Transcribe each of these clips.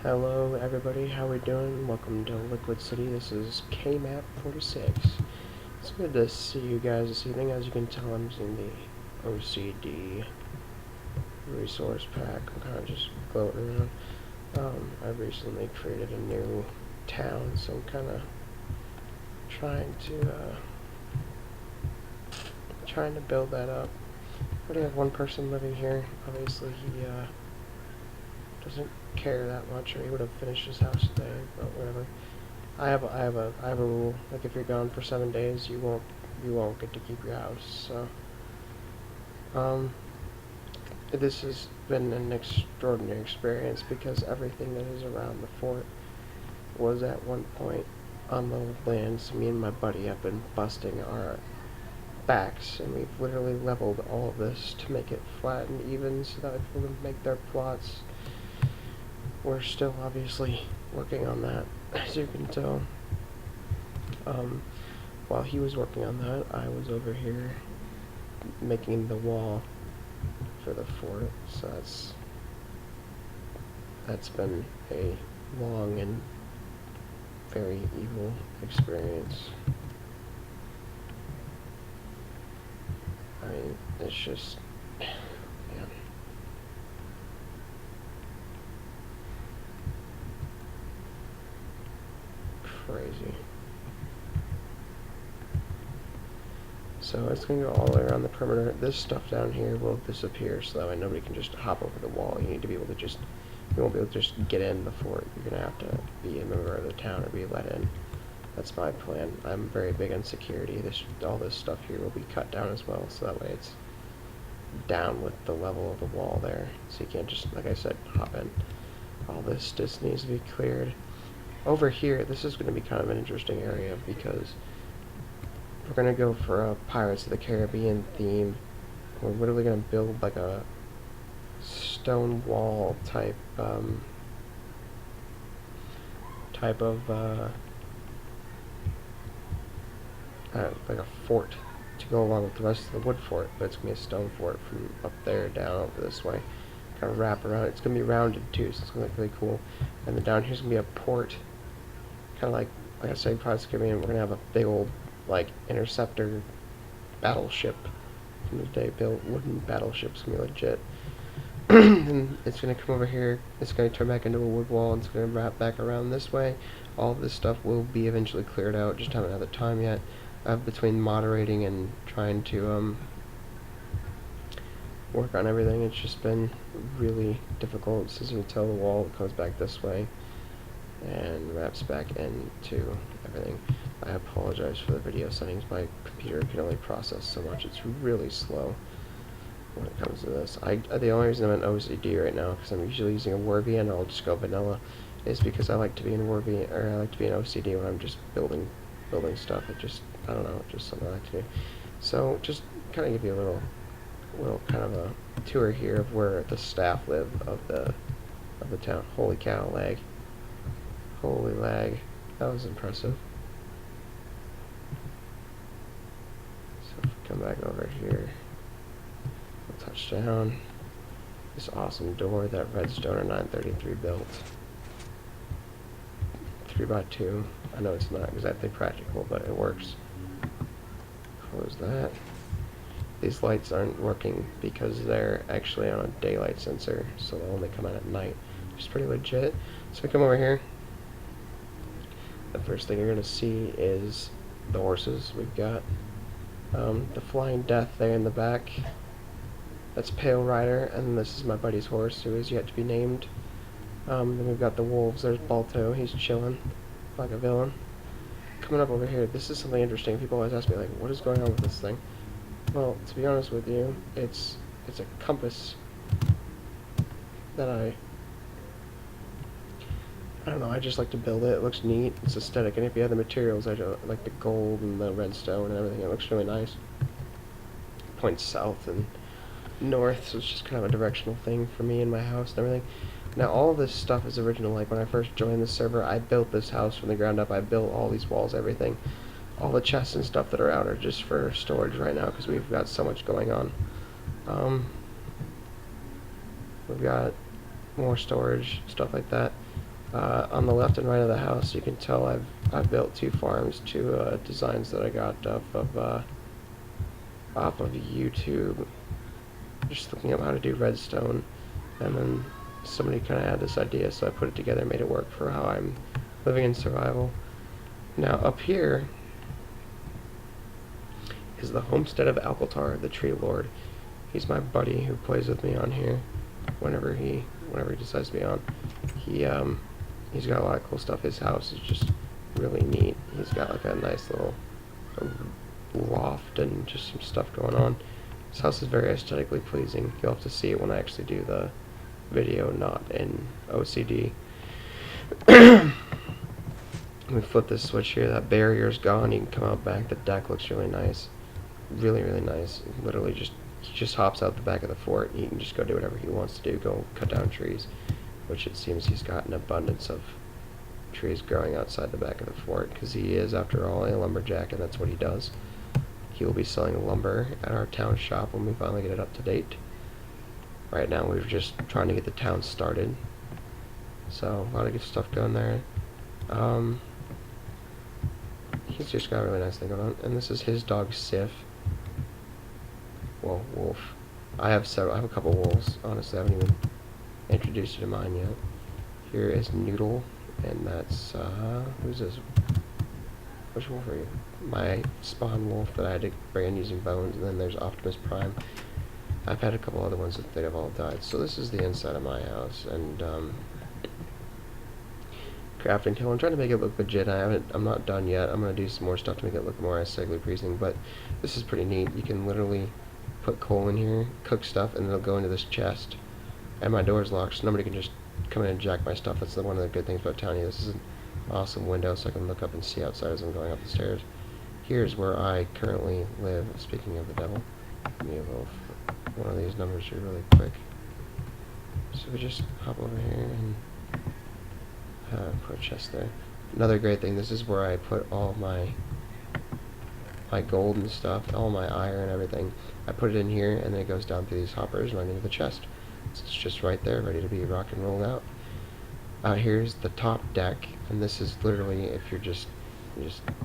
Hello everybody, how we doing? Welcome to Liquid City. This is KMAP 46. It's good to see you guys this evening. As you can tell, I'm using the OCD resource pack. I'm kind of just floating around. I recently created a new town, so I'm kind of trying to build that up. We already have one person living here. Obviously, he doesn't care that much, or he would have finished his house today, but whatever. I have a rule. Like, if you're gone for 7 days, you won't get to keep your house. So, this has been an extraordinary experience because everything that is around the fort was at one point on the land. So me and my buddy have been busting our backs, and we've literally leveled all of this to make it flat and even so that people can make their plots. We're still obviously working on that, as you can tell. While he was working on that, I was over here making the wall for the fort. So that's been a long and very evil experience. I mean, it's just, man. Crazy. So it's going to go all the way around the perimeter. This stuff down here will disappear, so that way nobody can just hop over the wall. You need to be able to you won't be able to just get in the fort. You're going to have to be a member of the town or be let in. That's my plan. I'm very big on security. All this stuff here will be cut down as well, so that way it's down with the level of the wall there. So you can't just, like I said, hop in. All this just needs to be cleared. Over here, this is going to be kind of an interesting area because we're going to go for a Pirates of the Caribbean theme. We're literally going to build like a stone wall type of like a fort to go along with the rest of the wood fort, but it's going to be a stone fort from up there down over this way. Kind of wrap around. It's going to be rounded too, so it's going to look really cool. And then down here's going to be a port, kind of like I said, Pirates of the Caribbean. We're going to have a big old like interceptor battleship from the day built wooden battleship's going to be legit. And it's going to come over here, it's going to turn back into a wood wall, and it's going to wrap back around this way. All of this stuff will be eventually cleared out, just haven't had the time yet. Between moderating and trying to work on everything, it's just been really difficult. So as you can tell, the wall comes back this way and wraps back into everything. I apologize for the video settings. My computer can only process so much. It's really slow when it comes to this. The only reason I'm in OCD right now, because I'm usually using a Wurvy and I'll just go vanilla, is because I like to be in Wurvy, or I like to be in OCD when I'm just building stuff. I don't know, just something I like to do. So just kind of give you a little kind of a tour here of where the staff live of the town. Holy cow, lag. Holy lag. That was impressive. So if we come back over here, we'll touch down. This awesome door that Redstoner 933 built. 3x2. I know it's not exactly practical, but it works. Close that. These lights aren't working because they're actually on a daylight sensor, so they'll only come on at night, which is pretty legit. So we come over here. The first thing you're going to see is the horses. We've got the Flying Death there in the back. That's Pale Rider, and this is my buddy's horse, who is yet to be named. Then we've got the wolves. There's Balto. He's chilling like a villain. Coming up over here, this is something interesting. People always ask me, like, what is going on with this thing? Well, to be honest with you, it's a compass that I don't know, I just like to build it. It looks neat, it's aesthetic, and if you have the materials, I like the gold and the redstone and everything, it looks really nice. It points south and north, so it's just kind of a directional thing for me and my house and everything. Now, all this stuff is original. Like, when I first joined the server, I built this house from the ground up. I built all these walls, everything. All the chests and stuff that are out are just for storage right now because we've got so much going on. We've got more storage, stuff like that. On the left and right of the house, you can tell I've built two farms, two designs that I got off of YouTube. Just looking up how to do redstone, and then somebody kind of had this idea, so I put it together, made it work for how I'm living in survival. Now up here is the homestead of Alcaltar, the Tree Lord. He's my buddy who plays with me on here whenever he decides to be on. He's got a lot of cool stuff. His house is just really neat. He's got like a nice little loft and just some stuff going on. His house is very aesthetically pleasing. You'll have to see it when I actually do the video, not in OCD. Let me flip this switch here. That barrier's gone. You can come out back. The deck looks really nice. Really, really nice. Literally he just hops out the back of the fort. He can just go do whatever he wants to do. Go cut down trees, which it seems he's got an abundance of trees growing outside the back of the fort, because he is, after all, a lumberjack, and that's what he does. He will be selling lumber at our town shop when we finally get it up to date. Right now we're just trying to get the town started. So a lot of good stuff going there. He's just got a really nice thing going on. And this is his dog Sif. Well, Wolf. I have a couple wolves. Honestly, I haven't even introduced you to mine yet. Here is Noodle, and that's who's this? Which wolf are you? My spawn wolf that I had to bring in using bones, and then there's Optimus Prime. I've had a couple other ones that they've all died. So this is the inside of my house, and crafting table. I'm trying to make it look legit. I'm not done yet. I'm gonna do some more stuff to make it look more aesthetically pleasing, but this is pretty neat. You can literally put coal in here, cook stuff, and it'll go into this chest. And my door's locked, so nobody can just come in and jack my stuff. That's one of the good things about Townie. This is an awesome window, so I can look up and see outside as I'm going up the stairs. Here's where I currently live. Speaking of the devil, give me a little one of these numbers here really quick. So we just hop over here and put a chest there. Another great thing, this is where I put all my gold and stuff, all my iron and everything. I put it in here, and then it goes down through these hoppers right into the chest. So it's just right there, ready to be rock and rolled out. Here's the top deck, and this is literally, if you just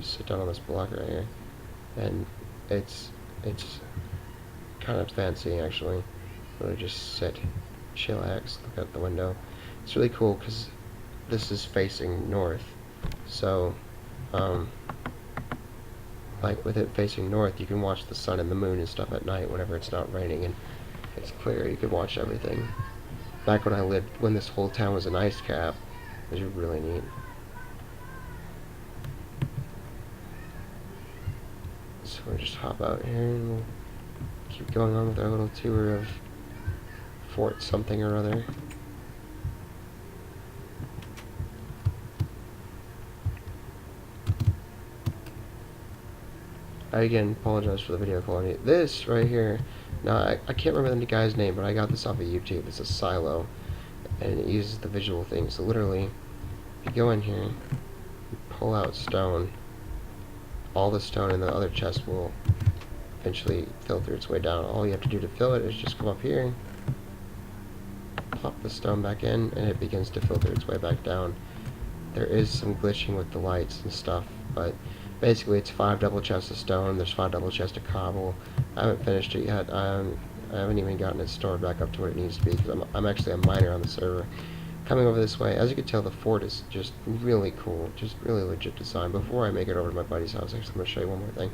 sit down on this block right here, and it's kind of fancy actually. Really just sit, chillax, look out the window. It's really cool because this is facing north, so like with it facing north, you can watch the sun and the moon and stuff at night whenever it's not raining and it's clear. You can watch everything. Back when this whole town was an ice cap, it was really neat. So we'll just hop out here and we'll keep going on with our little tour of Fort something or other. I again apologize for the video quality. This right here, now I can't remember the guy's name, but I got this off of YouTube. It's a silo, and it uses the visual thing. So literally, if you go in here, you pull out stone, all the stone in the other chest will eventually filter its way down. All you have to do to fill it is just come up here, pop the stone back in, and it begins to filter its way back down. There is some glitching with the lights and stuff, but basically it's 5 double chests of stone, there's 5 double chests of cobble. I haven't finished it yet. I haven't even gotten it stored back up to what it needs to be, because I'm actually a miner on the server. Coming over this way, as you can tell, the fort is just really cool, just really legit design. Before I make it over to my buddy's house, actually I'm going to show you one more thing.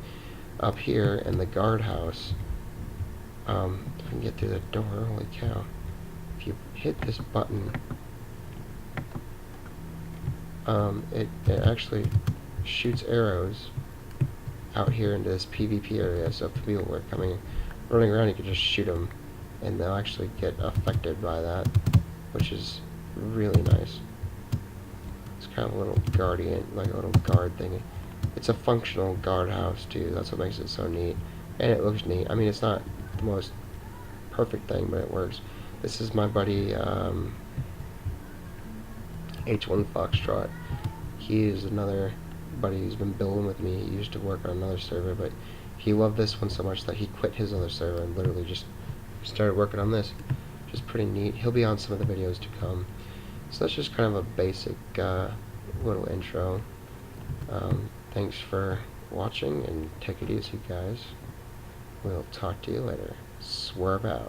Up here in the guardhouse, if I can get through the door, holy cow. If you hit this button, it actually shoots arrows out here into this PvP area, so if the people were running around, you could just shoot them, and they'll actually get affected by that, which is really nice. It's kind of a little guardian, like a little guard thing. It's a functional guardhouse too, that's what makes it so neat, and it looks neat. I mean, it's not the most perfect thing, but it works. This is my buddy, H1 Foxtrot. He is another buddy who's been building with me. He used to work on another server, but he loved this one so much that he quit his other server and literally just started working on this, which is pretty neat. He'll be on some of the videos to come. So that's just kind of a basic little intro. Thanks for watching, and take it easy, guys. We'll talk to you later. Swerve out.